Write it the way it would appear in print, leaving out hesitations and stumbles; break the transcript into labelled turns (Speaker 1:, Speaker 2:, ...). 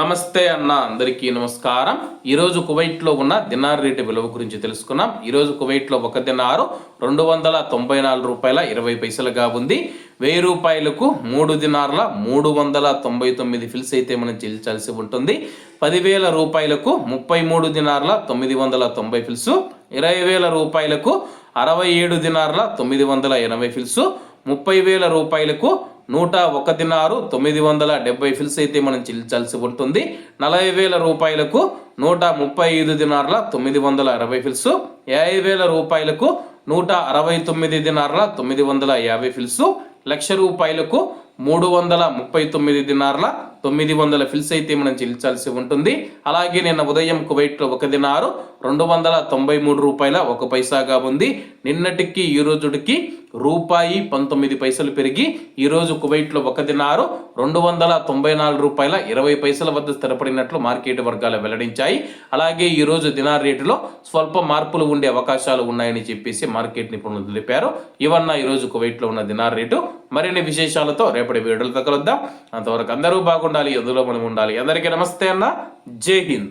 Speaker 1: నమస్తే అన్న, అందరికీ నమస్కారం. ఈరోజు కువైట్లో ఉన్న దినార్ రేటు విలువ గురించి తెలుసుకున్నాం. ఈరోజు కువైట్లో ఒక దినారు 294 రూపాయల 20 పైసలుగా ఉంది. 1000 రూపాయలకు 3 దినార్ల 399 ఫిల్స్ అయితే మనం చెల్లించాల్సి ఉంటుంది. 10,000 రూపాయలకు 33 దినార్ల 990 ఫిల్స్, 20,000 రూపాయలకు 67 దినార్ల 980 ఫిల్స్, 30,000 రూపాయలకు 101 దినారు 970 ఫిల్స్ అయితే మనం చెల్లించాల్సి ఉంటుంది. 40,000 రూపాయలకు 135 దినార్ల 960 ఫిల్స్, 50,000 రూపాయలకు 169 దినార్ల 950 ఫిల్స్, 1,00,000 రూపాయలకు 339 దినార్ల 900 ఫిల్స్ అయితే మనం చెల్లించాల్సి ఉంటుంది. అలాగే నిన్న ఉదయం కువైట్లో ఒక దినారు 293 రూపాయల 1 పైసాగా ఉంది. నిన్నటికి ఈ రోజుకి రూపాయి 19 పైసలు పెరిగి ఈరోజు కువైట్లో ఒక దినారు 294 రూపాయల 20 పైసల వద్ద స్థిరపడినట్లు మార్కెట్ వర్గాలు వెల్లడించాయి. అలాగే ఈరోజు దినార్ రేటులో స్వల్ప మార్పులు ఉండే అవకాశాలు ఉన్నాయని చెప్పేసి మార్కెట్ నిపుణులు తెలిపారు. ఇవన్న ఈరోజు కువైట్లో ఉన్న దినార్ రేటు. మరిన్ని విశేషాలతో రేపటి వీడియోలో కలుద్దాం. అంతవరకు అందరూ బాగుండాలి, ఎందులో మనం ఉండాలి. అందరికీ నమస్తే అన్న, జై హింద్.